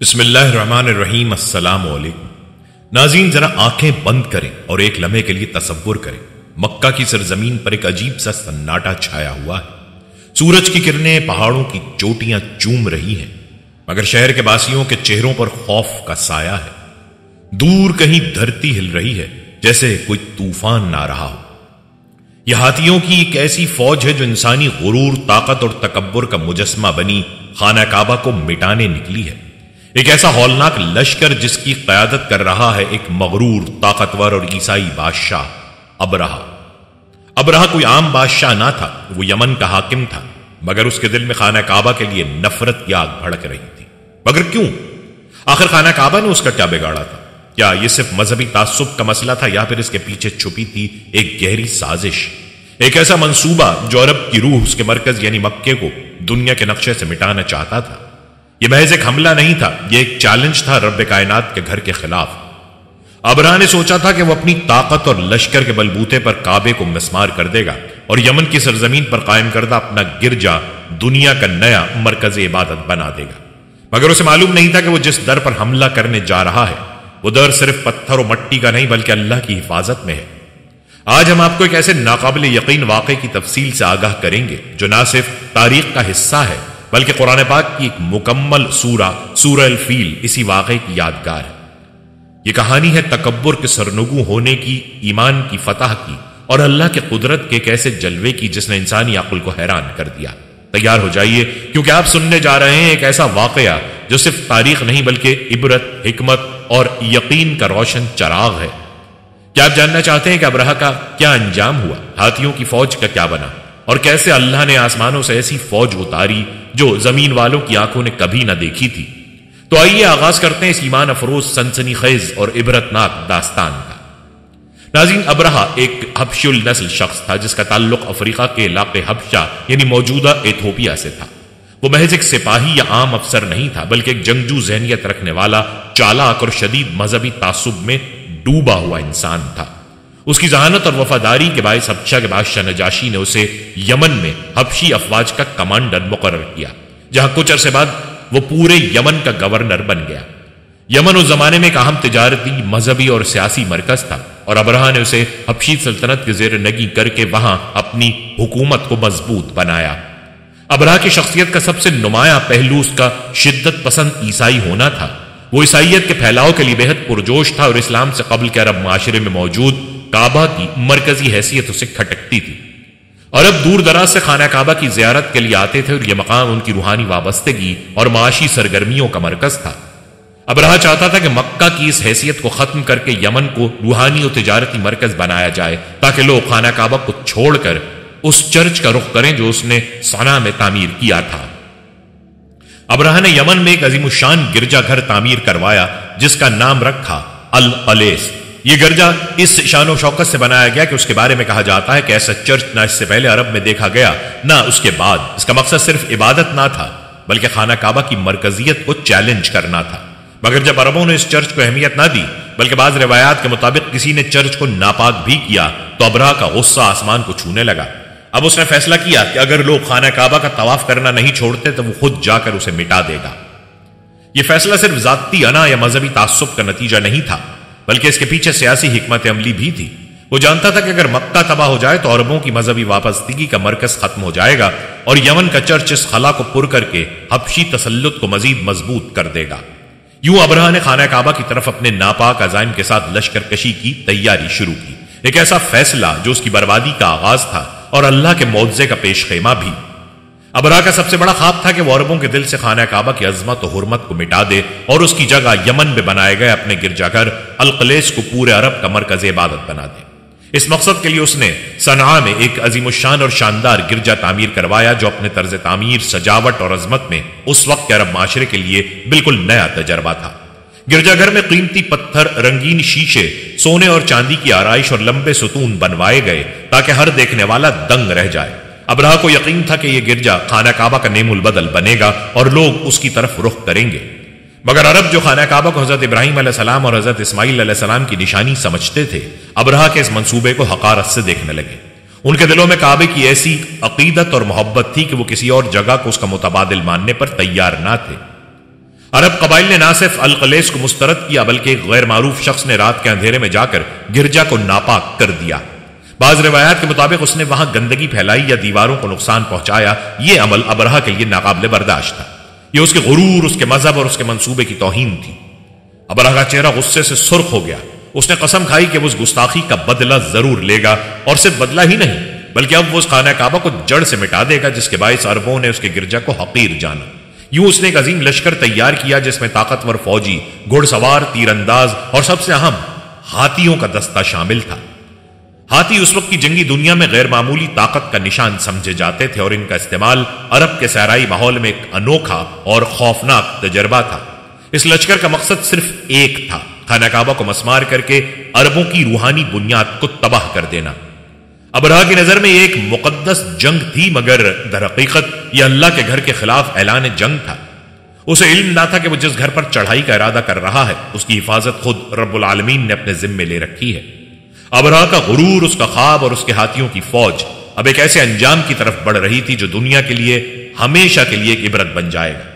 بسم اللہ الرحمن الرحیم۔ السلام علیکم ناظرین، ذرا آنکھیں بند کریں اور ایک لمحے کے لیے تصور کریں مکہ کی سرزمین پر ایک عجیب سا سناٹا چھایا ہوا ہے۔ سورج کی کرنیں پہاڑوں کی چوٹیاں چوم رہی ہیں، مگر شہر کے باسیوں کے چہروں پر خوف کا سایہ ہے۔ دور کہیں دھرتی ہل رہی ہے جیسے کوئی طوفان نہ رہا ہو۔ یہ ہاتھیوں کی ایک ایسی فوج ہے جو انسانی غرور، طاقت اور تکبر کا مجسمہ بنی خانہ کعبہ کو مٹانے نکلی ہے۔ ایک ایسا ہولناک لشکر جس کی قیادت کر رہا ہے ایک مغرور، طاقتور اور عیسائی بادشاہ ابرہہ۔ ابرہہ کوئی عام بادشاہ نہ تھا، وہ یمن کا حاکم تھا، مگر اس کے دل میں خانہ کعبہ کے لیے نفرت کی آگ بھڑک رہی تھی۔ مگر کیوں؟ آخر خانہ کعبہ نے اس کا کیا بگاڑا تھا؟ کیا یہ صرف مذہبی تعصب کا مسئلہ تھا، یا پھر اس کے پیچھے چھپی تھی ایک گہری سازش، ایک ایسا منصوبہ جو عرب کی روح، اس کے مرکز یعنی مکے کو دنیا کے نقشے سے مٹانا چاہتا تھا؟ یہ محض ایک حملہ نہیں تھا، یہ ایک چیلنج تھا رب کائنات کے گھر کے خلاف۔ ابرہہ نے سوچا تھا کہ وہ اپنی طاقت اور لشکر کے بلبوتے پر کعبے کو مسمار کر دے گا اور یمن کی سرزمین پر قائم کردہ اپنا گرجا دنیا کا نیا مرکز عبادت بنا دے گا۔ مگر اسے معلوم نہیں تھا کہ وہ جس در پر حملہ کرنے جا رہا ہے وہ در صرف پتھر و مٹی کا نہیں بلکہ اللہ کی حفاظت میں ہے۔ آج ہم آپ کو ایک ایسے ناقابل یقین واقعے کی تفصیل سے آگاہ کریں گے جو نہ صرف تاریخ کا حصہ ہے بلکہ قرآن پاک کی ایک مکمل سورہ الفیل اسی واقعے کی یادگار ہے۔ یہ کہانی ہے تکبر کے سرنگوں ہونے کی، ایمان کی فتح کی اور اللہ کے قدرت کے ایک ایسے جلوے کی جس نے انسانی عقل کو حیران کر دیا۔ تیار ہو جائیے کیونکہ آپ سننے جا رہے ہیں ایک ایسا واقعہ جو صرف تاریخ نہیں بلکہ عبرت، حکمت اور یقین کا روشن چراغ ہے۔ کیا آپ جاننا چاہتے ہیں کہ ابرہہ کا کیا انجام ہوا؟ ہاتھیوں کی فوج کا کیا بنا؟ اور کیسے اللہ نے آسمانوں سے ایسی فوج اتاری جو زمین والوں کی آنکھوں نے کبھی نہ دیکھی تھی؟ تو آئیے آغاز کرتے ہیں اس ایمان افروز، سنسنی خیز اور عبرتناک داستان کا۔ ناظرین، ابرہہ ایک حبشی النسل شخص تھا جس کا تعلق افریقہ کے علاقے حبشہ یعنی موجودہ ایتھوپیا سے تھا۔ وہ محض ایک سپاہی یا عام افسر نہیں تھا بلکہ ایک جنگجو ذہنیت رکھنے والا، چالاک اور شدید مذہبی تعصب میں ڈوبا ہوا انسان تھا۔ اس کی ذہانت اور وفاداری کے باعث حبشہ کے بادشاہ نجاشی نے اسے یمن میں حبشی افواج کا کمانڈر مقرر کیا، جہاں کچھ عرصے بعد وہ پورے یمن کا گورنر بن گیا۔ یمن اس زمانے میں ایک اہم تجارتی، مذہبی اور سیاسی مرکز تھا اور ابرہہ نے اسے حبشی سلطنت کے زیر نگی کر کے وہاں اپنی حکومت کو مضبوط بنایا۔ ابرہہ کی شخصیت کا سب سے نمایاں پہلو اس کا شدت پسند عیسائی ہونا تھا۔ وہ عیسائیت کے پھیلاؤ کے لیے بہت پرجوش تھا اور اسلام سے قبل کے عرب معاشرے میں موجود کعبہ کی مرکزی حیثیت اسے کھٹکتی تھی۔ عرب دور دراز سے خانہ کعبہ کی زیارت کے لیے آتے تھے اور یہ مقام ان کی روحانی وابستگی اور معاشی سرگرمیوں کا مرکز تھا۔ ابرہہ چاہتا تھا کہ مکہ کی اس حیثیت کو ختم کر کے یمن کو روحانی اور تجارتی مرکز بنایا جائے تاکہ لوگ خانہ کعبہ کو چھوڑ کر اس چرچ کا رخ کریں جو اس نے صنعاء میں تعمیر کیا تھا۔ ابرہہ نے یمن میں ایک عظیم الشان گرجا گھر تعمیر کروایا جس کا نام رکھا القلیس۔ یہ گرجا اس شان و شوکت سے بنایا گیا کہ اس کے بارے میں کہا جاتا ہے کہ ایسا چرچ نہ اس سے پہلے عرب میں دیکھا گیا نہ اس کے بعد۔ اس کا مقصد صرف عبادت نہ تھا بلکہ خانہ کعبہ کی مرکزیت کو چیلنج کرنا تھا۔ مگر جب عربوں نے اس چرچ کو اہمیت نہ دی بلکہ بعض روایات کے مطابق کسی نے چرچ کو ناپاک بھی کیا تو ابرہہ کا غصہ آسمان کو چھونے لگا۔ اب اس نے فیصلہ کیا کہ اگر لوگ خانہ کعبہ کا طواف کرنا نہیں چھوڑتے تو وہ خود جا کر اسے مٹا دے گا۔ یہ فیصلہ صرف ذاتی انا یا مذہبی تعصب کا نتیجہ نہیں تھا بلکہ اس کے پیچھے سیاسی حکمت عملی بھی تھی۔ وہ جانتا تھا کہ اگر مکہ تباہ ہو جائے تو عربوں کی مذہبی وابستگی کا مرکز ختم ہو جائے گا اور یمن کا چرچ اس خلا کو پر کر کے حبشی تسلط کو مزید مضبوط کر دے گا۔ یوں ابرہہ نے خانہ کعبہ کی طرف اپنے ناپاک عزائم کے ساتھ لشکر کشی کی تیاری شروع کی، ایک ایسا فیصلہ جو اس کی بربادی کا آغاز تھا اور اللہ کے معجزے کا پیش خیمہ بھی۔ ابرہہ کا سب سے بڑا خواب تھا کہ وہ عربوں کے دل سے خانہ کعبہ کی عظمت و حرمت کو مٹا دے اور اس کی جگہ یمن میں بنائے گئے اپنے گرجا گھر القلیس کو پورے عرب کا مرکز عبادت بنا دے۔ اس مقصد کے لیے اس نے صنعاء میں ایک عظیم الشان اور شاندار گرجا تعمیر کروایا جو اپنے طرز تعمیر، سجاوٹ اور عظمت میں اس وقت کے عرب معاشرے کے لیے بالکل نیا تجربہ تھا۔ گرجا گھر میں قیمتی پتھر، رنگین شیشے، سونے اور چاندی کی آرائش اور لمبے ستون بنوائے گئے تاکہ ہر دیکھنے والا دنگ رہ جائے۔ ابرہہ کو یقین تھا کہ یہ گرجا خانہ کعبہ کا نیم البدل بنے گا اور لوگ اس کی طرف رخ کریں گے۔ مگر عرب جو خانہ کعبہ کو حضرت ابراہیم علیہ السلام اور حضرت اسماعیل علیہ السلام کی نشانی سمجھتے تھے، ابرہہ کے اس منصوبے کو حقارت سے دیکھنے لگے۔ ان کے دلوں میں کعبے کی ایسی عقیدت اور محبت تھی کہ وہ کسی اور جگہ کو اس کا متبادل ماننے پر تیار نہ تھے۔ عرب قبائل نے نہ صرف القلیس کو مسترد کیا بلکہ ایک غیر معروف شخص نے رات کے اندھیرے میں جا کر گرجا کو ناپاک کر دیا۔ بعض روایات کے مطابق اس نے وہاں گندگی پھیلائی یا دیواروں کو نقصان پہنچایا۔ یہ عمل ابرہہ کے لیے ناقابل برداشت تھا۔ یہ اس کے غرور، اس کے مذہب اور اس کے منصوبے کی توہین تھی۔ ابرہہ کا چہرہ غصے سے سرخ ہو گیا۔ اس نے قسم کھائی کہ وہ اس گستاخی کا بدلہ ضرور لے گا، اور صرف بدلہ ہی نہیں بلکہ اب وہ اس خانہ کعبہ کو جڑ سے مٹا دے گا جس کے باعث عربوں نے اس کے گرجا کو حقیر جانا۔ یوں اس نے ایک عظیم لشکر تیار کیا جس میں طاقتور فوجی، گھڑ سوار، تیر انداز اور سب سے اہم ہاتھیوں کا دستہ شامل تھا۔ ہاتھی اس وقت کی جنگی دنیا میں غیر معمولی طاقت کا نشان سمجھے جاتے تھے، اور ان کا استعمال عرب کے صحرائی ماحول میں ایک انوکھا اور خوفناک تجربہ تھا۔ اس لشکر کا مقصد صرف ایک تھا، خانہ کعبہ کو مسمار کر کے عربوں کی روحانی بنیاد کو تباہ کر دینا۔ ابرہہ کی نظر میں یہ ایک مقدس جنگ تھی، مگر در حقیقت یہ اللہ کے گھر کے خلاف اعلان جنگ تھا۔ اسے علم نہ تھا کہ وہ جس گھر پر چڑھائی کا ارادہ کر رہا ہے اس کی حفاظت خود رب العالمین نے اپنے ذمے لے رکھی ہے۔ ابرہہ کا غرور، اس کا خواب اور اس کے ہاتھیوں کی فوج اب ایک ایسے انجام کی طرف بڑھ رہی تھی جو دنیا کے لیے ہمیشہ کے لیے ایک عبرت بن جائے گا۔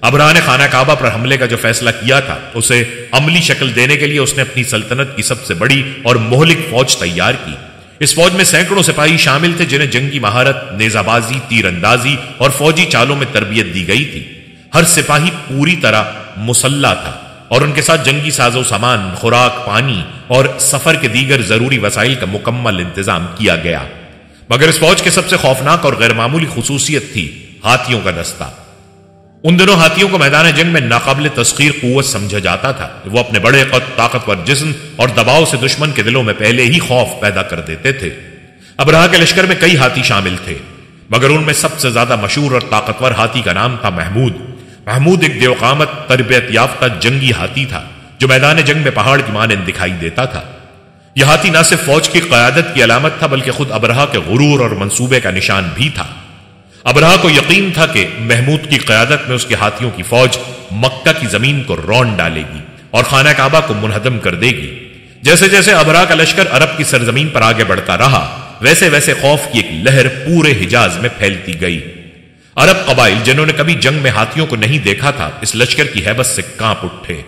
ابرہہ نے خانہ کعبہ پر حملے کا جو فیصلہ کیا تھا اسے عملی شکل دینے کے لیے اس نے اپنی سلطنت کی سب سے بڑی اور مہلک فوج تیار کی۔ اس فوج میں سینکڑوں سپاہی شامل تھے جنہیں جنگی مہارت، نیزہ بازی، تیر اندازی اور فوجی چالوں میں تربیت دی گئی تھی۔ ہر سپاہی پوری طرح مسلح تھا اور ان کے ساتھ جنگی ساز و سامان، خوراک، پانی اور سفر کے دیگر ضروری وسائل کا مکمل انتظام کیا گیا۔ مگر اس فوج کے سب سے خوفناک اور غیر معمولی خصوصیت تھی ہاتھیوں کا دستہ۔ ان دنوں ہاتھیوں کو میدان جنگ میں ناقابل تسخیر قوت سمجھا جاتا تھا۔ وہ اپنے بڑے قد، طاقتور جسم اور دباؤ سے دشمن کے دلوں میں پہلے ہی خوف پیدا کر دیتے تھے۔ ابرہہ کے لشکر میں کئی ہاتھی شامل تھے، مگر ان میں سب سے زیادہ مشہور اور طاقتور ہاتھی کا نام تھا محمود۔ محمود ایک دیوقامت، تربیت یافتہ جنگی ہاتھی تھا جو میدان جنگ میں پہاڑ کی مانند دکھائی دیتا تھا۔ یہ ہاتھی نہ صرف فوج کی قیادت کی علامت تھا بلکہ خود ابرہہ کے غرور اور منصوبے کا نشان بھی تھا۔ ابرہہ کو یقین تھا کہ محمود کی قیادت میں اس کے ہاتھیوں کی فوج مکہ کی زمین کو رون ڈالے گی اور خانہ کعبہ کو منہدم کر دے گی۔ جیسے جیسے ابرہہ کا لشکر عرب کی سرزمین پر آگے بڑھتا رہا ویسے ویسے خوف کی ایک لہر پورے حجاز میں پھیلتی گئی۔ عرب قبائل جنہوں نے کبھی جنگ میں ہاتھیوں کو نہیں دیکھا تھا اس لشکر کی ہیبت سے کانپ اٹھے۔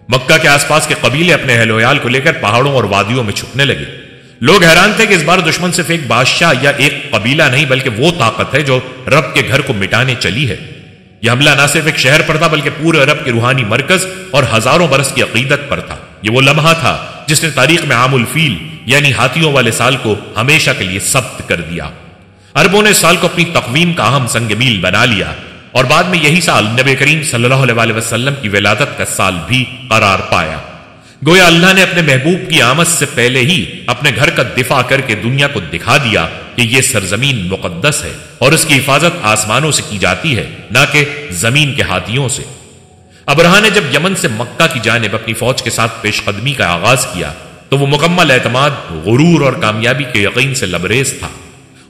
مکہ کے آس پاس کے قبیلے اپنے اہل و عیال کو لے کر پہاڑوں اور وادیوں میں چھپنے لگے۔ لوگ حیران تھے کہ اس بار دشمن صرف ایک بادشاہ یا ایک قبیلہ نہیں بلکہ وہ طاقت ہے جو رب کے گھر کو مٹانے چلی ہے۔ یہ حملہ نہ صرف ایک شہر پر تھا بلکہ پورے عرب کے روحانی مرکز اور ہزاروں برس کی عقیدت پر تھا۔ یہ وہ لمحہ تھا جس نے تاریخ میں عام الفیل یعنی ہاتھیوں والے سال کو ہمیشہ کے لیے ثبت کر دیا۔ عربوں نے اس سال کو اپنی تقویم کا اہم سنگ میل بنا لیا اور بعد میں یہی سال نبی کریم صلی اللہ علیہ وسلم کی ولادت کا سال بھی قرار پایا۔ گویا اللہ نے اپنے محبوب کی آمد سے پہلے ہی اپنے گھر کا دفاع کر کے دنیا کو دکھا دیا کہ یہ سرزمین مقدس ہے اور اس کی حفاظت آسمانوں سے کی جاتی ہے نہ کہ زمین کے ہاتھیوں سے۔ ابرہہ نے جب یمن سے مکہ کی جانب اپنی فوج کے ساتھ پیش قدمی کا آغاز کیا تو وہ مکمل اعتماد، غرور اور کامیابی کے یقین سے لبریز تھا۔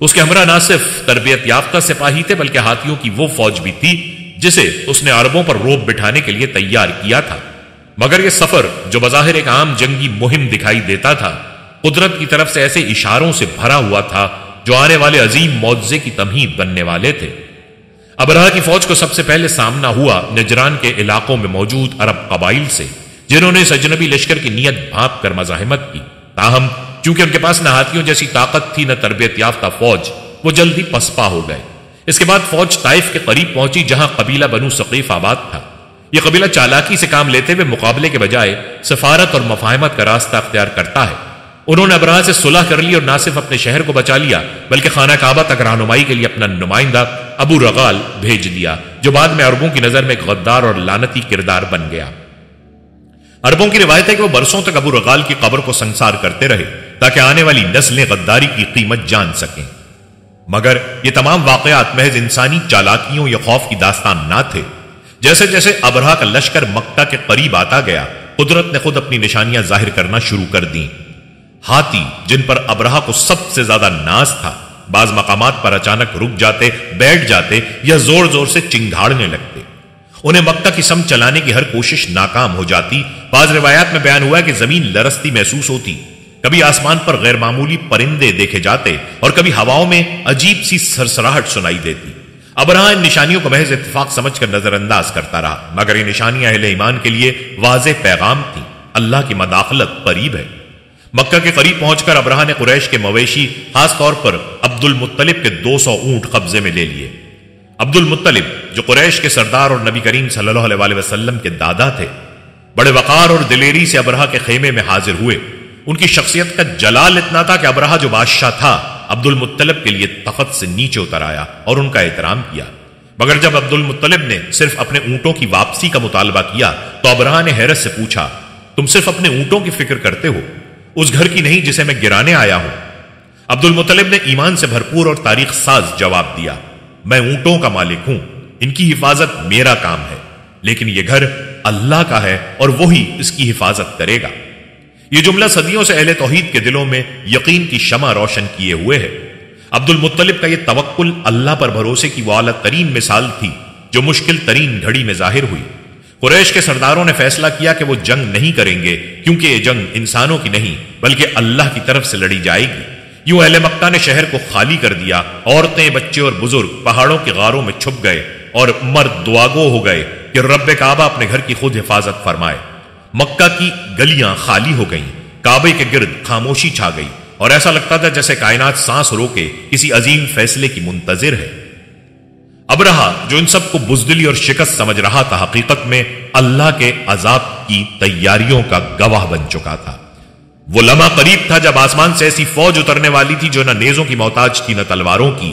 اس کے ہمراہ نہ صرف تربیت یافتہ سپاہی تھے بلکہ ہاتھیوں کی وہ فوج بھی تھی جسے اس نے عربوں پر روب بٹھانے کے لیے تیار کیا تھا۔ مگر یہ سفر جو بظاہر ایک عام جنگی مہم دکھائی دیتا تھا قدرت کی طرف سے ایسے اشاروں سے بھرا ہوا تھا جو آنے والے عظیم معجزے کی تمہید بننے والے تھے۔ ابرہہ کی فوج کو سب سے پہلے سامنا ہوا نجران کے علاقوں میں موجود عرب قبائل سے جنہوں نے اس اجنبی لشکر کی نیت بھانپ کر مزاحمت کی۔ تاہم چونکہ ان کے پاس نہ ہاتھیوں جیسی طاقت تھی نہ تربیت یافتہ فوج، وہ جلدی پسپا ہو گئے۔ اس کے بعد فوج طائف کے قریب پہنچی جہاں قبیلہ بنو ثقیف آباد تھا۔ یہ قبیلہ چالاکی سے کام لیتے ہوئے مقابلے کے بجائے سفارت اور مفاہمت کا راستہ اختیار کرتا ہے۔ انہوں نے ابرہہ سے صلح کر لی اور نہ صرف اپنے شہر کو بچا لیا بلکہ خانہ کعبہ تک رہنمائی کے لیے اپنا نمائندہ ابو رغال بھیج دیا جو بعد میں عربوں کی نظر میں ایک غدار اور لعنتی کردار بن گیا۔ عربوں کی روایت ہے کہ وہ برسوں تک ابو رغال کی قبر کو سنسار کرتے رہے تاکہ آنے والی نسلیں غداری کی قیمت جان سکیں۔ مگر یہ تمام واقعات محض انسانی چالاکیوں یا خوف کی داستان نہ تھے۔ جیسے جیسے ابرہہ کا لشکر مکہ کے قریب آتا گیا قدرت نے خود اپنی نشانیاں ظاہر کرنا شروع کر دیں۔ ہاتھی جن پر ابرہہ کو سب سے زیادہ ناز تھا بعض مقامات پر اچانک رک جاتے، بیٹھ جاتے یا زور زور سے چنگھاڑنے لگتے۔ انہیں مکہ کی سمت چلانے کی ہر کوشش ناکام ہو جاتی۔ بعض روایات میں بیان ہوا ہے کہ زمین لرزتی محسوس ہوتی، کبھی آسمان پر غیر معمولی پرندے دیکھے جاتے اور کبھی ہواؤں میں عجیب سی سرسراہٹ سنائی دیتی۔ ابرہہ ان نشانیوں کو محض اتفاق سمجھ کر نظر انداز کرتا رہا، مگر یہ نشانیاں اہل ایمان کے لیے واضح پیغام تھیں، اللہ کی مداخلت قریب ہے۔ مکہ کے قریب پہنچ کر ابرہہ نے قریش کے مویشی، خاص طور پر عبد المطلب کے 200 اونٹ قبضے میں لے لیے۔ عبد المطلب جو قریش کے سردار اور نبی کریم صلی اللہ علیہ وسلم کے دادا تھے، بڑے وقار اور دلیری سے ابرہہ کے خیمے میں حاضر ہوئے۔ ان کی شخصیت کا جلال اتنا تھا کہ ابرہہ جو بادشاہ تھا عبد المطلب کے لیے تخت سے نیچے اتر آیا اور ان کا احترام کیا، مگر جب عبد المطلب نے صرف اپنے اونٹوں کی واپسی کا مطالبہ کیا تو ابرہہ نے حیرت سے پوچھا، تم صرف اپنے اونٹوں کی فکر کرتے ہو، اس گھر کی نہیں جسے میں گرانے آیا ہوں؟ عبد المطلب نے ایمان سے بھرپور اور تاریخ ساز جواب دیا، میں اونٹوں کا مالک ہوں، ان کی حفاظت میرا کام ہے، لیکن یہ گھر اللہ کا ہے اور وہی اس کی حفاظت کرے گا۔ یہ جملہ صدیوں سے اہل توحید کے دلوں میں یقین کی شمع روشن کیے ہوئے ہے۔ عبد المطلب کا یہ توکل اللہ پر بھروسے کی وہ اعلیٰ ترین مثال تھی جو مشکل ترین گھڑی میں ظاہر ہوئی۔ قریش کے سرداروں نے فیصلہ کیا کہ وہ جنگ نہیں کریں گے، کیونکہ یہ جنگ انسانوں کی نہیں بلکہ اللہ کی طرف سے لڑی جائے گی۔ یوں اہل مکہ نے شہر کو خالی کر دیا، عورتیں، بچے اور بزرگ پہاڑوں کی غاروں میں چھپ گئے اور مرد دعاگو ہو گئے کہ رب کعبہ اپنے گھر کی خود حفاظت فرمائے۔ مکہ کی گلیاں خالی ہو گئیں، کعبے کے گرد خاموشی چھا گئی اور ایسا لگتا تھا جیسے کائنات سانس روکے کسی عظیم فیصلے کی منتظر ہے۔ ابرہہ جو ان سب کو بزدلی اور شکست سمجھ رہا تھا، حقیقت میں اللہ کے عذاب کی تیاریوں کا گواہ بن چکا تھا۔ وہ لمحہ قریب تھا جب آسمان سے ایسی فوج اترنے والی تھی جو نہ نیزوں کی محتاج تھی نہ تلواروں کی۔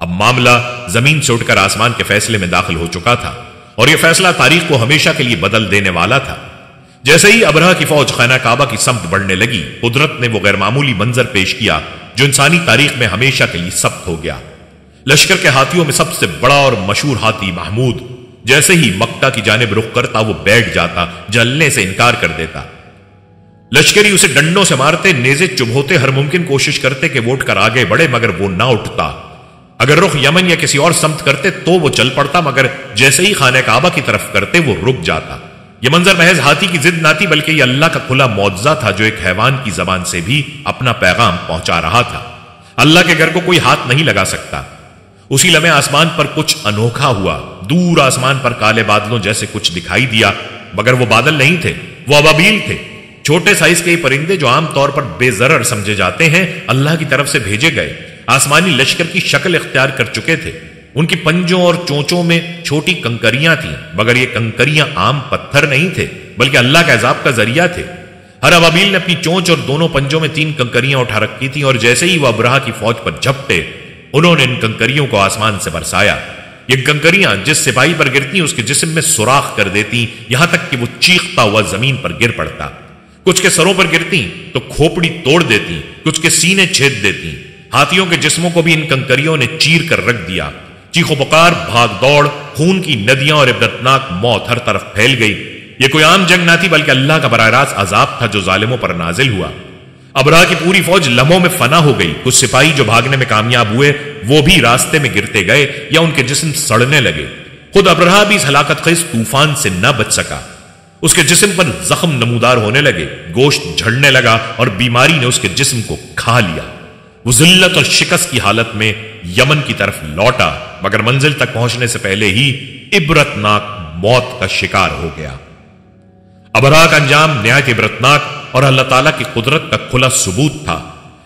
اب معاملہ زمین سے اٹھ کر آسمان کے فیصلے میں داخل ہو چکا تھا اور یہ فیصلہ تاریخ کو ہمیشہ کے لیے بدل دینے والا تھا۔ جیسے ہی ابرہہ کی فوج خانہ کعبہ کی سمت بڑھنے لگی، قدرت نے وہ غیر معمولی منظر پیش کیا جو انسانی تاریخ میں ہمیشہ کے لیے ثبت ہو گیا۔ لشکر کے ہاتھیوں میں سب سے بڑا اور مشہور ہاتھی محمود جیسے ہی مکہ کی جانب رخ کرتا وہ بیٹھ جاتا، جلنے سے انکار کر دیتا۔ لشکری اسے ڈنڈوں سے مارتے، نیزے چبھوتے، ہر ممکن کوشش کرتے کہ وہ اٹھ کر آگے بڑھے، مگر وہ نہ اٹھتا۔ اگر رخ یمن یا کسی اور سمت کرتے تو وہ چل پڑتا، مگر جیسے ہی خانہ کعبہ کی طرف کرتے وہ رک جاتا۔ یہ منظر محض ہاتھی کی ضد نہ تھی بلکہ یہ اللہ کا کھلا معجزہ تھا جو ایک حیوان کی زبان سے بھی اپنا پیغام پہنچا رہا تھا۔ اللہ کے گھر کو کوئی ہاتھ نہیں لگا سکتا۔ اسی لمحے آسمان پر کچھ انوکھا ہوا، دور آسمان پر کالے بادلوں جیسے کچھ دکھائی دیا، مگر وہ بادل نہیں تھے، وہ ابابیل تھے، چھوٹے سائز کے پرندے جو عام طور پر بے ضرر سمجھے جاتے ہیں، اللہ کی طرف سے بھیجے گئے آسمانی لشکر کی شکل اختیار کر چکے تھے۔ ان کی پنجوں اور چونچوں میں چھوٹی کنکریاں تھیں، مگر یہ کنکریاں عام پتھر نہیں تھے بلکہ اللہ کے عذاب کا ذریعہ تھے۔ ہر ابابیل نے اپنی چونچ اور دونوں پنجوں میں 3 کنکریاں اٹھا رکھی تھیں اور جیسے ہی وہ ابرہہ کی فوج پر جھپٹے، انہوں نے ان کنکریوں کو آسمان سے برسایا۔ یہ کنکریاں جس سپاہی پر گرتی اس کے جسم میں سوراخ کر دیتی، یہاں تک کہ وہ چیختا ہوا زمین پر گر پڑتا۔ کچھ کے سروں پر گرتی تو کھوپڑی توڑ دیتی، کچھ کے سینے چھید دیتی۔ ہاتھیوں کے جسموں کو بھی ان کنکریوں نے چیر کر رکھ دیا۔ چیخ و پکار، بھاگ دوڑ، خون کی ندیاں اور عبرتناک موت ہر طرف پھیل گئی۔ یہ کوئی عام جنگ نہ تھی بلکہ اللہ کا براہ راست عذاب تھا جو ظالموں پر نازل ہوا۔ ابرہہ کی پوری فوج لمحوں میں فنا ہو گئی۔ کچھ سپاہی جو بھاگنے میں کامیاب ہوئے وہ بھی راستے میں گرتے گئے یا ان کے جسم سڑنے لگے۔ خود ابرہہ بھی اس ہلاکت خیز طوفان سے نہ بچ سکا۔ اس کے جسم پر زخم نمودار ہونے لگے، گوشت جھڑنے لگا اور بیماری نے اس کے جسم کو کھا لیا۔ وہ ذلت اور شکست کی حالت میں یمن کی طرف لوٹا، مگر منزل تک پہنچنے سے پہلے ہی عبرتناک موت کا شکار ہو گیا۔ ابرہہ کا انجام نہایت عبرتناک اور اللہ تعالیٰ کی قدرت کا کھلا ثبوت تھا۔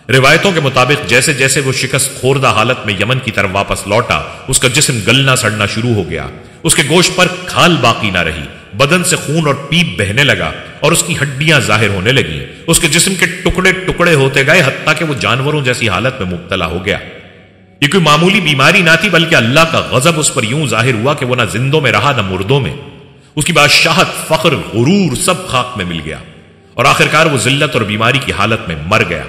روایتوں کے مطابق جیسے جیسے وہ شکست خوردہ حالت میں یمن کی طرف واپس لوٹا، اس کا جسم گلنا سڑنا شروع ہو گیا۔ اس کے گوشت پر کھال باقی نہ رہی، بدن سے خون اور پیپ بہنے لگا اور اس کی ہڈیاں ظاہر ہونے لگیں۔ اس کے جسم کے ٹکڑے ٹکڑے ہوتے گئے حتیٰ کہ وہ جانوروں جیسی حالت میں مبتلا ہو گیا۔ یہ کوئی معمولی بیماری نہ تھی بلکہ اللہ کا غضب اس پر یوں ظاہر ہوا کہ وہ نہ زندوں میں رہا نہ مردوں میں۔ اس کی بادشاہت، فخر، غرور سب خاک میں مل گیا اور آخرکار وہ ذلت اور بیماری کی حالت میں مر گیا۔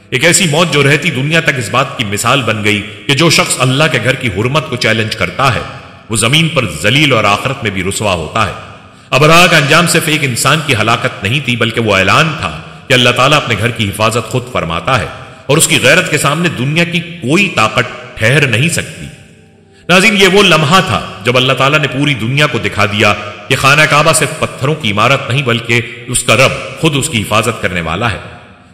ایک ایسی موت جو رہتی دنیا تک اس بات کی مثال بن گئی کہ جو شخص اللہ کے گھر کی حرمت کو چیلنج کرتا ہے وہ زمین پر ذلیل اور آخرت میں بھی رسوا ہوتا ہے۔ ابرہہ کا انجام صرف ایک انسان کی ہلاکت نہیں تھی بلکہ وہ اعلان تھا کہ اللہ تعالیٰ اپنے گھر کی حفاظت خود فرماتا ہے اور اس کی غیرت کے سامنے دنیا کی کوئی طاقت ٹھہر نہیں سکتی۔ ناظرین، یہ وہ لمحہ تھا جب اللہ تعالیٰ نے پوری دنیا کو دکھا دیا کہ خانہ کعبہ صرف پتھروں کی عمارت نہیں بلکہ اس کا رب خود اس کی حفاظت کرنے والا ہے۔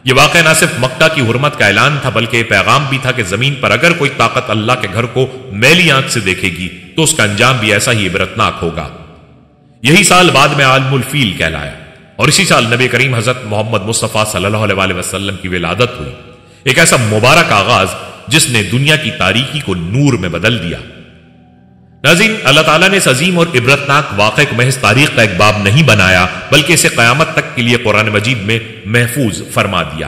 یہ واقعہ نہ صرف مکہ کی حرمت کا اعلان تھا بلکہ یہ پیغام بھی تھا کہ زمین پر اگر کوئی طاقت اللہ کے گھر کو میلی آنکھ سے دیکھے گی تو اس کا انجام بھی ایسا ہی عبرتناک ہوگا۔ یہی سال بعد میں عام الفیل کہلایا، اور اسی سال نبی کریم حضرت محمد مصطفیٰ صلی اللہ علیہ وسلم کی ولادت ہوئی، ایک ایسا مبارک آغاز جس نے دنیا کی تاریکی کو نور میں بدل دیا۔ ناظرین، اللہ تعالیٰ نے اس عظیم اور عبرتناک واقعے کو محض تاریخ کا ایک باب نہیں بنایا بلکہ اسے قیامت تک کے لیے قرآن مجید میں محفوظ فرما دیا۔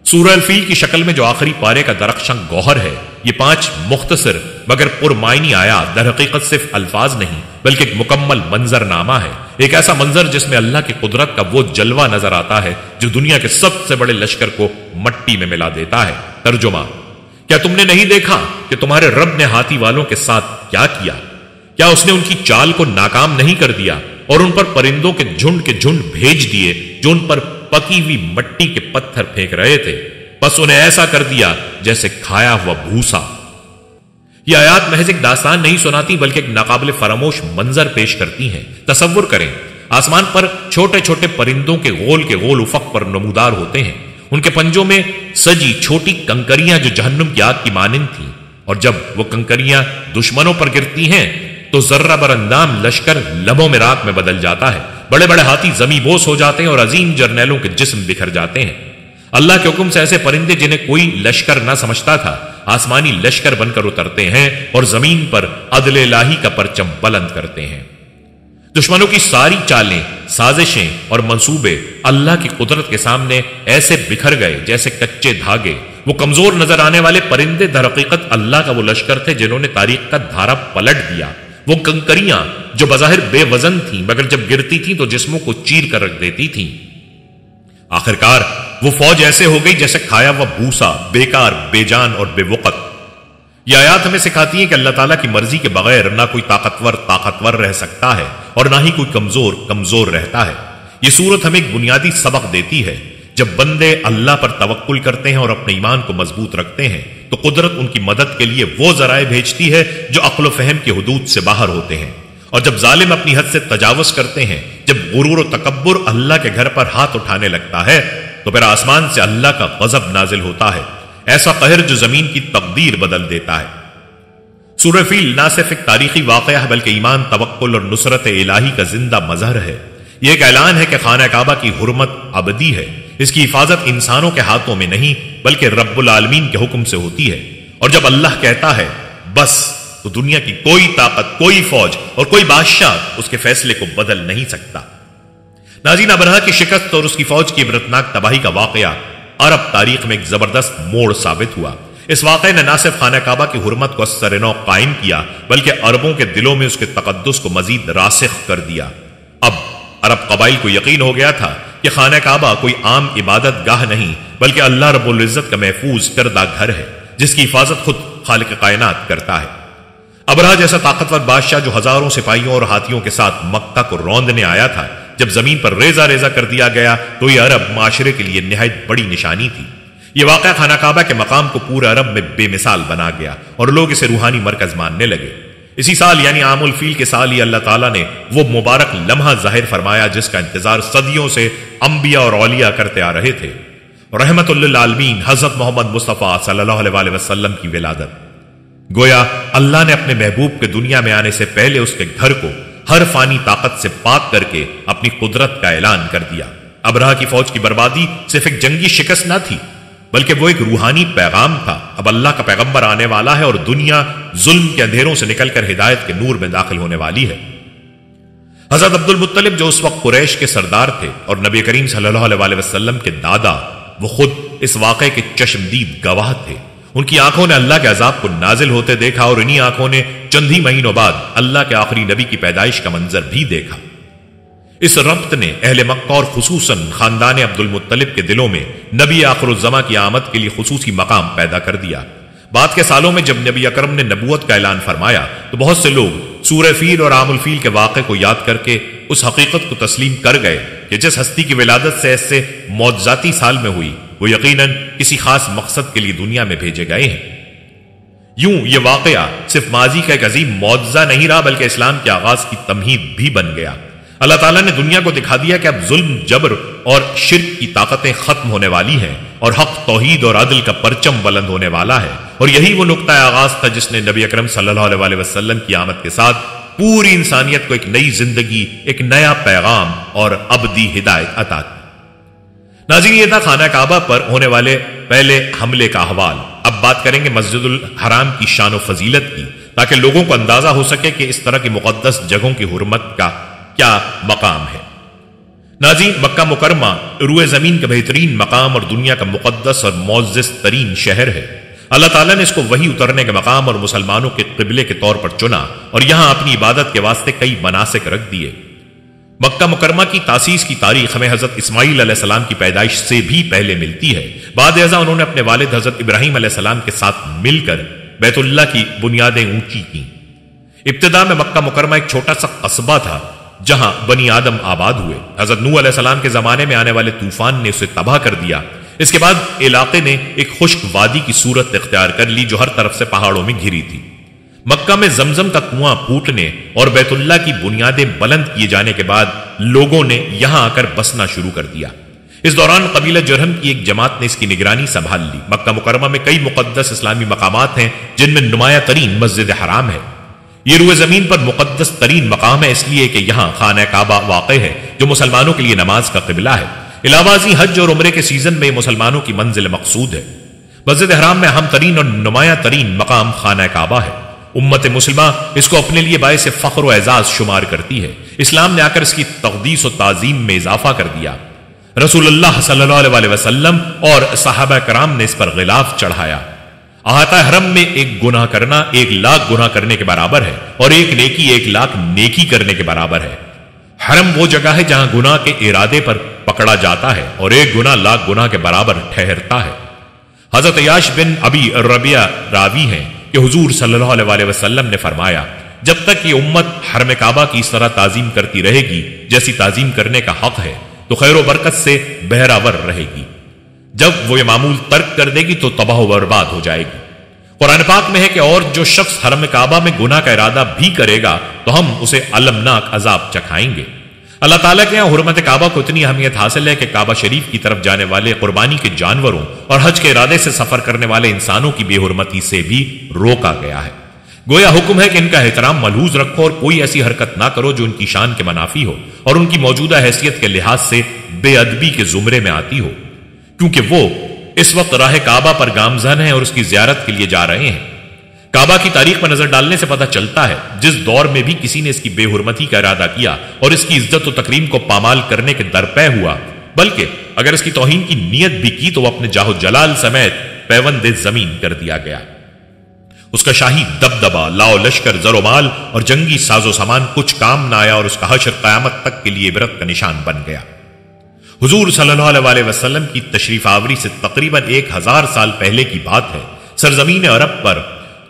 سورہ الفیل کی شکل میں جو آخری پارے کا درخشاں گوہر ہے، یہ 5 مختصر مگر پرمعنی آیات در حقیقت صرف الفاظ نہیں بلکہ ایک مکمل منظر نامہ ہے، ایک ایسا منظر جس میں اللہ کی قدرت کا وہ جلوہ نظر آتا ہے جو دنیا کے سب سے بڑے لشکر کو مٹی میں ملا دیتا ہے۔ ترجمہ: کیا تم نے نہیں دیکھا کہ تمہارے رب نے ہاتھی والوں کے ساتھ کیا کیا؟ کیا اس نے ان کی چال کو ناکام نہیں کر دیا اور ان پر پرندوں کے جھنڈ بھیج دیے جو ان پر پکی ہوئی مٹی کے پتھر پھینک رہے تھے؟ بس انہیں ایسا کر دیا جیسے کھایا ہوا بھوسا۔ یہ آیات محض ایک داستان نہیں سناتی بلکہ ایک ناقابل فراموش منظر پیش کرتی ہیں۔ تصور کریں، آسمان پر چھوٹے چھوٹے پرندوں کے گول افق پر نمودار ہوتے ہیں، ان کے پنجوں میں سجی چھوٹی کنکریاں جو جہنم کی آگ کی مانند تھیں، اور جب وہ کنکریاں دشمنوں پر گرتی ہیں تو ذرہ بر اندام لشکر لمحوں میں راک میں بدل جاتا ہے، بڑے بڑے ہاتھی زمیں بوس ہو جاتے ہیں اور عظیم جرنیلوں کے جسم بکھر جاتے ہیں۔ اللہ کے حکم سے ایسے پرندے جنہیں کوئی لشکر نہ سمجھتا تھا آسمانی لشکر بن کر اترتے ہیں اور زمین پر عدل الہی کا پرچم بلند کرتے ہیں۔ دشمنوں کی ساری چالیں، سازشیں اور منصوبے اللہ کی قدرت کے سامنے ایسے بکھر گئے جیسے کچے دھاگے۔ وہ کمزور نظر آنے والے پرندے در حقیقت اللہ کا وہ لشکر تھے جنہوں نے تاریخ کا دھارا پلٹ دیا۔ وہ کنکریاں جو بظاہر بے وزن تھیں مگر جب گرتی تھیں تو جسموں کو چیر کر رکھ دیتی تھیں۔ آخرکار وہ فوج ایسے ہو گئی جیسے کھایا ہوا بھوسا، بیکار، بے جان اور بے وقت۔ یہ آیات ہمیں سکھاتی ہیں کہ اللہ تعالیٰ کی مرضی کے بغیر نہ کوئی طاقتور رہ سکتا ہے اور نہ ہی کوئی کمزور رہتا ہے۔ یہ صورت ہمیں ایک بنیادی سبق دیتی ہے۔ جب بندے اللہ پر توکل کرتے ہیں اور اپنے ایمان کو مضبوط رکھتے ہیں تو قدرت ان کی مدد کے لیے وہ ذرائع بھیجتی ہے جو عقل و فہم کی حدود سے باہر ہوتے ہیں، اور جب ظالم اپنی حد سے تجاوز کرتے ہیں، جب غرور و تکبر اللہ کے گھر پر ہاتھ اٹھانے لگتا ہے تو پھر آسمان سے اللہ کا غضب نازل ہوتا ہے، ایسا قہر جو زمین کی تقدیر بدل دیتا ہے۔ سورہ فیل نہ صرف ایک تاریخی واقعہ ہے بلکہ ایمان، توکل اور نصرت الہی کا زندہ مظہر ہے۔ یہ ایک اعلان ہے کہ خانہ کعبہ کی حرمت ابدی ہے، اس کی حفاظت انسانوں کے ہاتھوں میں نہیں بلکہ رب العالمین کے حکم سے ہوتی ہے، اور جب اللہ کہتا ہے بس تو دنیا کی کوئی طاقت، کوئی فوج اور کوئی بادشاہ اس کے فیصلے کو بدل نہیں سکتا۔ ناظرین، ابرہہ کی شکست اور اس کی فوج کی عبرتناک تباہی کا واقعہ عرب تاریخ میں ایک زبردست موڑ ثابت ہوا۔ اس واقعے نے نہ صرف خانہ کعبہ کی حرمت کو اثر نو قائم کیا بلکہ عربوں کے دلوں میں اس کے تقدس کو مزید راسخ کر دیا۔ اب عرب قبائل کو یقین ہو گیا تھا کہ خانہ کعبہ کوئی عام عبادت گاہ نہیں بلکہ اللہ رب العزت کا محفوظ کردہ گھر ہے جس کی حفاظت خود خالق کائنات کرتا ہے۔ ابرہہ جیسا طاقتور بادشاہ جو ہزاروں سپاہیوں اور ہاتھیوں کے ساتھ مکہ کو روندنے آیا تھا، جب زمین پر ریزہ ریزہ کر دیا گیا تو یہ عرب معاشرے کے لیے نہایت بڑی نشانی تھی۔ یہ واقعہ خانہ کعبہ کے مقام کو پورے عرب میں بے مثال بنا گیا اور لوگ اسے روحانی مرکز ماننے لگے۔ اسی سال یعنی عام الفیل کے سال ہی اللہ تعالیٰ نے وہ مبارک لمحہ ظاہر فرمایا جس کا انتظار صدیوں سے انبیاء اور اولیاء کرتے آ رہے تھے، رحمت للعالمین حضرت محمد مصطفیٰ صلی اللہ علیہ وسلم کی ولادت۔ گویا اللہ نے اپنے محبوب کے دنیا میں آنے سے پہلے اس کے گھر کو ہر فانی طاقت سے پاک کر کے اپنی قدرت کا اعلان کر دیا۔ ابرہہ کی فوج کی بربادی صرف ایک جنگی شکست نہ تھی بلکہ وہ ایک روحانی پیغام تھا۔ اب اللہ کا پیغمبر آنے والا ہے اور دنیا ظلم کے اندھیروں سے نکل کر ہدایت کے نور میں داخل ہونے والی ہے۔ حضرت عبد المطلب جو اس وقت قریش کے سردار تھے اور نبی کریم صلی اللہ علیہ وسلم کے دادا، وہ خود اس واقعے کے چشمدید گواہ تھے۔ ان کی آنکھوں نے اللہ کے عذاب کو نازل ہوتے دیکھا اور انہی آنکھوں نے چند ہی مہینوں بعد اللہ کے آخری نبی کی پیدائش کا منظر بھی دیکھا۔ اس ربط نے اہل مکہ اور خصوصاً خاندان عبد المطلب کے دلوں میں نبی آخر الزماں کی آمد کے لیے خصوصی مقام پیدا کر دیا۔ بعد کے سالوں میں جب نبی اکرم نے نبوت کا اعلان فرمایا تو بہت سے لوگ سورہ فیل اور عام الفیل کے واقعے کو یاد کر کے اس حقیقت کو تسلیم کر گئے کہ جس ہستی کی ولادت سے ایسے معجزاتی سال میں ہوئی وہ یقیناً کسی خاص مقصد کے لیے دنیا میں بھیجے گئے ہیں۔ یوں یہ واقعہ صرف ماضی کا ایک عظیم معجزہ نہیں رہا بلکہ اسلام کے آغاز کی تمہید بھی بن گیا۔ اللہ تعالیٰ نے دنیا کو دکھا دیا کہ اب ظلم، جبر اور شرک کی طاقتیں ختم ہونے والی ہیں اور حق، توحید اور عدل کا پرچم بلند ہونے والا ہے، اور یہی وہ نقطہ آغاز تھا جس نے نبی اکرم صلی اللہ علیہ وسلم کی آمد کے ساتھ پوری انسانیت کو ایک نئی زندگی، ایک نیا پیغام اور ابدی ہدایت عطا کی۔ ناظرین، یہ تھا خانہ کعبہ پر ہونے والے پہلے حملے کا احوال۔ اب بات کریں گے مسجد الحرام کی شان و فضیلت کی، تاکہ لوگوں کو اندازہ ہو سکے کہ اس طرح کی مقدس جگہوں کی حرمت کا کیا مقام ہے۔ ناظرین، مکہ مکرمہ روئے زمین کا بہترین مقام اور دنیا کا مقدس اور معزز ترین شہر ہے۔ اللہ تعالیٰ نے اس کو وحی اترنے کے مقام اور مسلمانوں کے قبلے کے طور پر چنا اور یہاں اپنی عبادت کے واسطے کئی مناسک رکھ دیے۔ مکہ مکرمہ کی تاسیس کی تاریخ ہمیں حضرت اسماعیل علیہ السلام کی پیدائش سے بھی پہلے ملتی ہے۔ بعد ازاں انہوں نے اپنے والد حضرت ابراہیم علیہ السلام کے ساتھ مل کر بیت اللہ کی بنیادیں اونچی کی۔ ابتدا میں مکہ مکرمہ ایک چھوٹا سا قصبہ تھا جہاں بنی آدم آباد ہوئے۔ حضرت نوح علیہ السلام کے زمانے میں آنے والے طوفان نے اسے تباہ کر دیا۔ اس کے بعد علاقے نے ایک خشک وادی کی صورت اختیار کر لی جو ہر طرف سے پہاڑوں میں گھری تھی۔ مکہ میں زمزم کا کنواں پھوٹنے اور بیت اللہ کی بنیادیں بلند کیے جانے کے بعد لوگوں نے یہاں آ کر بسنا شروع کر دیا۔ اس دوران قبیلہ جرہم کی ایک جماعت نے اس کی نگرانی سنبھال لی۔ مکہ مکرمہ میں کئی مقدس اسلامی مقامات ہیں جن میں نمایاں ترین مسجد حرام ہے۔ یہ روئے زمین پر مقدس ترین مقام ہے اس لیے کہ یہاں خانہ کعبہ واقع ہے جو مسلمانوں کے لیے نماز کا قبلہ ہے۔ علاوہ ازیں حج اور عمرے کے سیزن میں مسلمانوں کی منزل مقصود ہے۔ مسجد حرام میں اہم ترین اور نمایاں ترین مقام خانہ کعبہ ہے۔ امت مسلمہ اس کو اپنے لیے باعث فخر و اعزاز شمار کرتی ہے۔ اسلام نے آ کر اس کی تقدیس و تعظیم میں اضافہ کر دیا۔ رسول اللہ صلی اللہ علیہ وسلم اور صحابہ کرام نے اس پر غلاف چڑھایا۔ احاطہ حرم میں ایک گناہ کرنا 1,00,000 گناہ کرنے کے برابر ہے اور ایک نیکی 1,00,000 نیکی کرنے کے برابر ہے۔ حرم وہ جگہ ہے جہاں گناہ کے ارادے پر پکڑا جاتا ہے اور ایک گناہ 1,00,000 گناہ کے برابر ٹھہرتا ہے۔ حضرت عیاش بن ابی ربیعہ راوی ہیں کہ حضور صلی اللہ علیہ وسلم نے فرمایا، جب تک یہ امت حرم کعبہ کی اس طرح تعظیم کرتی رہے گی جیسی تعظیم کرنے کا حق ہے تو خیر و برکت سے بہراور رہے گی۔ جب وہ یہ معمول ترک کر دے گی تو تباہ و برباد ہو جائے گی۔ قرآن پاک میں ہے کہ اور جو شخص حرم کعبہ میں گناہ کا ارادہ بھی کرے گا تو ہم اسے المناک عذاب چکھائیں گے۔ اللہ تعالیٰ کے یہاں حرمت کعبہ کو اتنی اہمیت حاصل ہے کہ کعبہ شریف کی طرف جانے والے قربانی کے جانوروں اور حج کے ارادے سے سفر کرنے والے انسانوں کی بے حرمتی سے بھی روکا گیا ہے۔ گویا حکم ہے کہ ان کا احترام ملحوظ رکھو اور کوئی ایسی حرکت نہ کرو جو ان کی شان کے منافی ہو اور ان کی موجودہ حیثیت کے لحاظ سے بے ادبی کے زمرے میں آتی ہو، کیونکہ وہ اس وقت راہ کعبہ پر گامزن ہیں اور اس کی زیارت کے لیے جا رہے ہیں۔ کعبہ کی تاریخ پر نظر ڈالنے سے پتہ چلتا ہے جس دور میں بھی کسی نے اس کی بے حرمتی کا ارادہ کیا اور اس کی عزت و تکریم کو پامال کرنے کے درپے ہوا، بلکہ اگر اس کی توہین کی نیت بھی کی تو وہ اپنے جاہ و جلال سمیت پیوند زمین کر دیا گیا۔ اس کا شاہی دبدبہ، لاؤ لشکر، زر و مال اور جنگی ساز و سامان کچھ کام نہ آیا اور اس کا حشر قیامت تک کے لیے عبرت کا نشان بن گیا۔ حضور صلی اللہ علیہ وسلم کی تشریف آوری سے تقریباً 1000 سال پہلے کی بات ہے۔ سرزمین عرب پر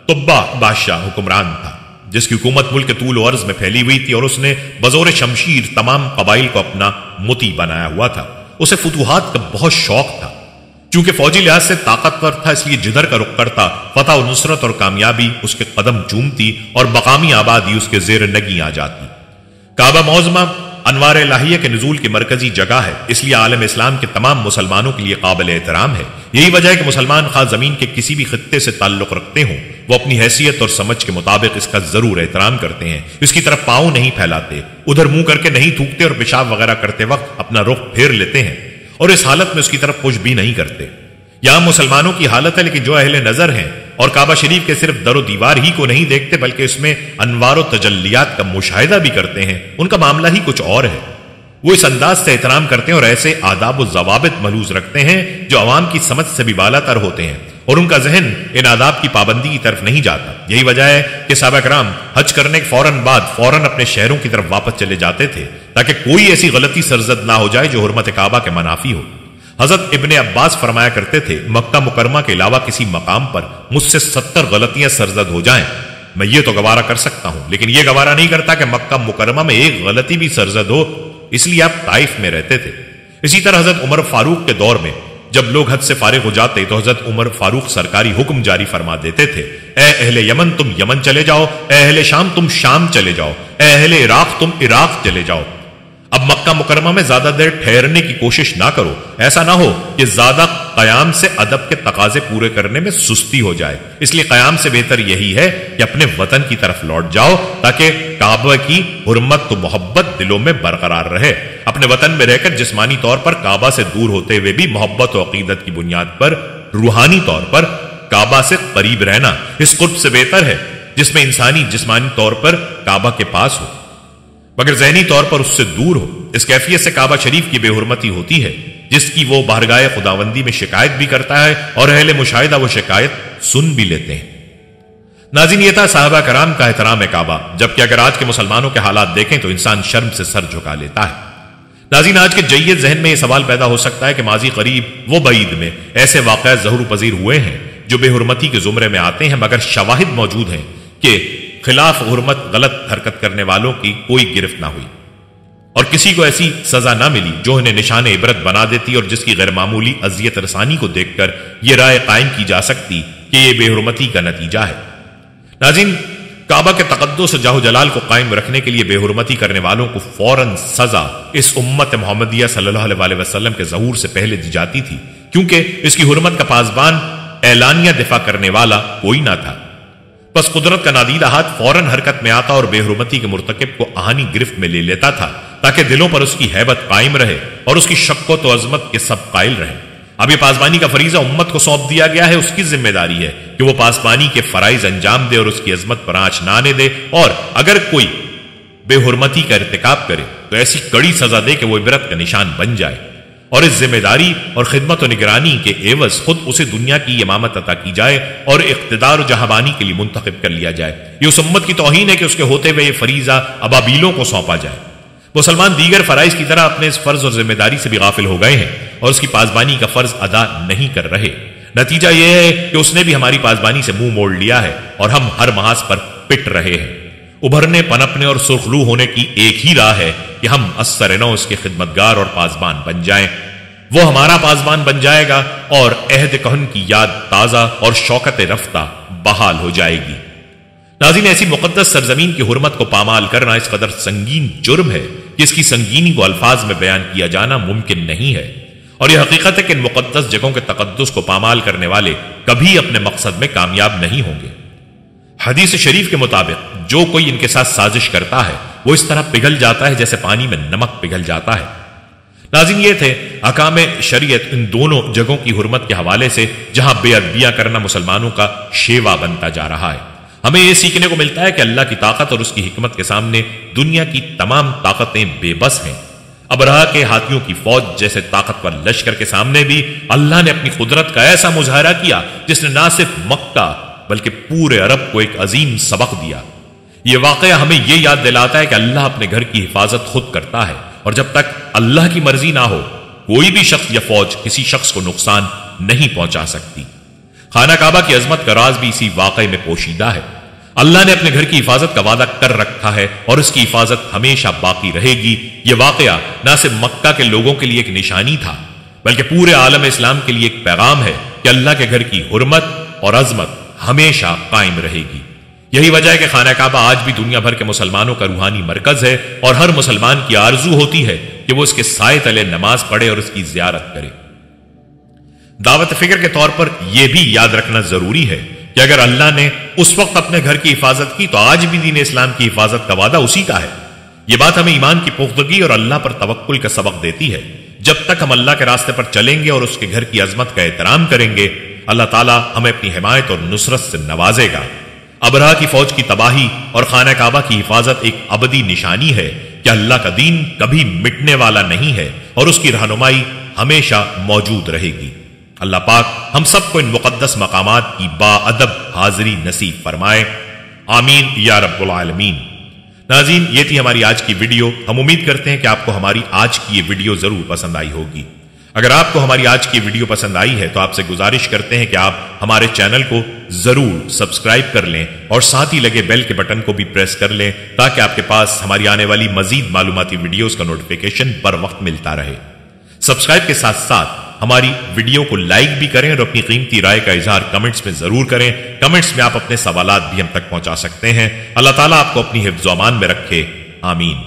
طبع بادشاہ حکمران تھا جس کی حکومت ملک کے طول و عرض میں پھیلی ہوئی تھی اور اس نے بزور شمشیر تمام قبائل کو اپنا مطیع بنایا ہوا تھا۔ اسے فتوحات کا بہت شوق تھا۔ چونکہ فوجی لحاظ سے طاقتور تھا اس لیے جدھر کا رخ کرتا فتح و نصرت اور کامیابی اس کے قدم چومتی اور مقامی آبادی اس کے زیر نگی آ جاتی۔ کعبہ معظمہ انوار الہیہ کے نزول کی مرکزی جگہ ہے، اس لیے عالم اسلام کے تمام مسلمانوں کے لیے قابل احترام ہے۔ یہی وجہ ہے کہ مسلمان خواہ زمین کے کسی بھی خطے سے تعلق رکھتے ہوں وہ اپنی حیثیت اور سمجھ کے مطابق اس کا ضرور احترام کرتے ہیں، اس کی طرف پاؤں نہیں پھیلاتے، ادھر منہ کر کے نہیں تھوکتے اور پیشاب وغیرہ کرتے وقت اپنا رخ پھیر لیتے ہیں اور اس حالت میں اس کی طرف پش بھی نہیں کرتے۔ یہاں مسلمانوں کی حالت ہے، لیکن جو اہل نظر ہیں اور کعبہ شریف کے صرف در و دیوار ہی کو نہیں دیکھتے بلکہ اس میں انوار و تجلیات کا مشاہدہ بھی کرتے ہیں، ان کا معاملہ ہی کچھ اور ہے۔ وہ اس انداز سے احترام کرتے ہیں اور ایسے آداب و ضوابط ملحوظ رکھتے ہیں جو عوام کی سمجھ سے بھی بالا تر ہوتے ہیں اور ان کا ذہن ان آداب کی پابندی کی طرف نہیں جاتا۔ یہی وجہ ہے کہ صحابہ کرام حج کرنے کے فوراً اپنے شہروں کی طرف واپس چلے جاتے تھے تاکہ کوئی ایسی غلطی سرزد نہ ہو جائے جو حرمت کعبہ کے منافی ہو۔ حضرت ابن عباس فرمایا کرتے تھے، مکہ مکرمہ کے علاوہ کسی مقام پر مجھ سے 70 غلطیاں سرزد ہو جائیں میں یہ تو گوارا کر سکتا ہوں، لیکن یہ گوارا نہیں کرتا کہ مکہ مکرمہ میں ایک غلطی بھی سرزد ہو، اس لیے آپ طائف میں رہتے تھے۔ اسی طرح حضرت عمر فاروق کے دور میں جب لوگ حج سے فارغ ہو جاتے تو حضرت عمر فاروق سرکاری حکم جاری فرما دیتے تھے، اے اہل یمن تم یمن چلے جاؤ، اے اہل شام تم شام چلے جاؤ، اے اہل عراق تم عراق چلے جاؤ۔ اب مکہ مکرمہ میں زیادہ دیر ٹھہرنے کی کوشش نہ کرو، ایسا نہ ہو کہ زیادہ قیام سے ادب کے تقاضے پورے کرنے میں سستی ہو جائے۔ اس لیے قیام سے بہتر یہی ہے کہ اپنے وطن کی طرف لوٹ جاؤ تاکہ کعبہ کی حرمت و محبت دلوں میں برقرار رہے۔ اپنے وطن میں رہ کر جسمانی طور پر کعبہ سے دور ہوتے ہوئے بھی محبت و عقیدت کی بنیاد پر روحانی طور پر کعبہ سے قریب رہنا اس قرب سے بہتر ہے جس میں انسانی جسمانی طور پر کعبہ کے پاس ہو مگر ذہنی طور پر اس سے دور ہو۔ اس کیفیت سے کعبہ شریف کی بے حرمتی ہوتی ہے جس کی وہ بارگاہ خداوندی میں شکایت بھی کرتا ہے اور اہل مشاہدہ وہ شکایت سن بھی لیتے ہیں۔ ناظرین، یہ تھا صحابہ کرام کا احترام کعبہ، جبکہ اگر آج کے مسلمانوں کے حالات دیکھیں تو انسان شرم سے سر جھکا لیتا ہے۔ ناظرین، آج کے جید ذہن میں یہ سوال پیدا ہو سکتا ہے کہ ماضی قریب و بعید میں ایسے واقعات ظہور پذیر ہوئے ہیں جو بے حرمتی کے زمرے میں آتے ہیں مگر شواہد موجود ہیں کہ خلاف حرمت غلط حرکت کرنے والوں کی کوئی گرفت نہ ہوئی اور کسی کو ایسی سزا نہ ملی جو انہیں نشان عبرت بنا دیتی اور جس کی غیر معمولی اذیت رسانی کو دیکھ کر یہ رائے قائم کی جا سکتی کہ یہ بے حرمتی کا نتیجہ ہے۔ ناظرین، کعبہ کے تقدس و جاہ و جلال کو قائم رکھنے کے لیے بے حرمتی کرنے والوں کو فوراً سزا اس امت محمدیہ صلی اللہ علیہ وسلم کے ظہور سے پہلے دی جاتی تھی، کیونکہ اس کی حرمت کا پاسبان اعلانیہ دفاع کرنے والا کوئی نہ تھا۔ بس قدرت کا نادیدہ ہاتھ فوراً حرکت میں آتا اور بے حرمتی کے مرتکب کو آہنی گرفت میں لے لیتا تھا تاکہ دلوں پر اس کی ہیبت قائم رہے اور اس کی شقوت و عظمت کے سب قائل رہیں۔ اب یہ پاسبانی کا فریضہ امت کو سونپ دیا گیا ہے، اس کی ذمہ داری ہے کہ وہ پاسبانی کے فرائض انجام دے اور اس کی عظمت پر آنچ نہ آنے دے، اور اگر کوئی بے حرمتی کا ارتکاب کرے تو ایسی کڑی سزا دے کہ وہ عبرت کا نشان بن جائے اور اس ذمہ داری اور خدمت و نگرانی کے عوض خود اسے دنیا کی امامت عطا کی جائے اور اقتدار و جہانبانی کے لیے منتخب کر لیا جائے۔ یہ اس امت کی توہین ہے کہ اس کے ہوتے ہوئے یہ فریضہ ابابیلوں کو سونپا جائے۔ مسلمان دیگر فرائض کی طرح اپنے اس فرض اور ذمہ داری سے بھی غافل ہو گئے ہیں اور اس کی پاسبانی کا فرض ادا نہیں کر رہے۔ نتیجہ یہ ہے کہ اس نے بھی ہماری پاسبانی سے منہ موڑ لیا ہے اور ہم ہر محاذ پر پٹ رہے ہیں۔ ابھرنے، پنپنے اور سرخرو ہونے کی ایک ہی راہ ہے کہ ہم اثر نو اس کے خدمتگار اور پاسبان بن جائیں۔ وہ ہمارا پاسبان بن جائے گا اور عہد کہن کی یاد تازہ اور شوکت رفتہ بحال ہو جائے گی۔ ناظرین، ایسی مقدس سرزمین کی حرمت کو پامال کرنا اس قدر سنگین جرم ہے کہ اس کی سنگینی کو الفاظ میں بیان کیا جانا ممکن نہیں ہے، اور یہ حقیقت ہے کہ ان مقدس جگہوں کے تقدس کو پامال کرنے والے کبھی اپنے مقصد میں کامیاب نہیں ہوں گے۔ حدیث شریف کے مطابق جو کوئی ان کے ساتھ سازش کرتا ہے وہ اس طرح پگھل جاتا ہے جیسے پانی میں نمک پگھل جاتا ہے۔ ناظرین، یہ تھے احکام شریعت ان دونوں جگہوں کی حرمت کے حوالے سے جہاں بے ادبیاں کرنا مسلمانوں کا شیوا بنتا جا رہا ہے۔ ہمیں یہ سیکھنے کو ملتا ہے کہ اللہ کی طاقت اور اس کی حکمت کے سامنے دنیا کی تمام طاقتیں بے بس ہیں۔ ابرہہ کے ہاتھیوں کی فوج جیسے طاقتور لشکر کے سامنے بھی اللہ نے اپنی قدرت کا ایسا مظاہرہ کیا جس نے نہ صرف مکہ بلکہ پورے عرب کو ایک عظیم سبق دیا۔ یہ واقعہ ہمیں یہ یاد دلاتا ہے کہ اللہ اپنے گھر کی حفاظت خود کرتا ہے، اور جب تک اللہ کی مرضی نہ ہو کوئی بھی شخص یا فوج کسی شخص کو نقصان نہیں پہنچا سکتی۔ خانہ کعبہ کی عظمت کا راز بھی اسی واقعے میں پوشیدہ ہے۔ اللہ نے اپنے گھر کی حفاظت کا وعدہ کر رکھا ہے اور اس کی حفاظت ہمیشہ باقی رہے گی۔ یہ واقعہ نہ صرف مکہ کے لوگوں کے لیے ایک نشانی تھا بلکہ پورے عالم اسلام کے لیے ایک پیغام ہے کہ اللہ کے گھر کی حرمت اور عظمت ہمیشہ قائم رہے گی۔ یہی وجہ ہے کہ خانہ کعبہ آج بھی دنیا بھر کے مسلمانوں کا روحانی مرکز ہے اور ہر مسلمان کی آرزو ہوتی ہے کہ وہ اس کے سائے تلے نماز پڑھے اور اس کی زیارت کرے۔ دعوت فکر کے طور پر یہ بھی یاد رکھنا ضروری ہے کہ اگر اللہ نے اس وقت اپنے گھر کی حفاظت کی تو آج بھی دین اسلام کی حفاظت کا وعدہ اسی کا ہے۔ یہ بات ہمیں ایمان کی پختگی اور اللہ پر توکل کا سبق دیتی ہے۔ جب تک ہم اللہ کے راستے پر چلیں گے اور اس کے گھر کی عظمت کا احترام کریں گے، اللہ تعالیٰ ہمیں اپنی حمایت اور نصرت سے نوازے گا۔ ابرہہ کی فوج کی تباہی اور خانہ کعبہ کی حفاظت ایک ابدی نشانی ہے کہ اللہ کا دین کبھی مٹنے والا نہیں ہے اور اس کی رہنمائی ہمیشہ موجود رہے گی۔ اللہ پاک ہم سب کو ان مقدس مقامات کی با ادب حاضری نصیب فرمائے، آمین یا رب العالمین۔ ناظرین، یہ تھی ہماری آج کی ویڈیو۔ ہم امید کرتے ہیں کہ آپ کو ہماری آج کی یہ ویڈیو ضرور پسند آئی ہوگی۔ اگر آپ کو ہماری آج کی ویڈیو پسند آئی ہے تو آپ سے گزارش کرتے ہیں کہ آپ ہمارے چینل کو ضرور سبسکرائب کر لیں اور ساتھ ہی لگے بیل کے بٹن کو بھی پریس کر لیں تاکہ آپ کے پاس ہماری آنے والی مزید معلوماتی ویڈیوز کا نوٹیفیکیشن پر وقت ملتا رہے۔ سبسکرائب کے ساتھ ساتھ ہماری ویڈیو کو لائک بھی کریں اور اپنی قیمتی رائے کا اظہار کمنٹس میں ضرور کریں۔ کمنٹس میں آپ اپنے سوالات بھی ہم تک پہنچا سکتے ہیں۔ اللہ تعالیٰ آپ کو اپنی حفظ و امان میں رکھے، آمین۔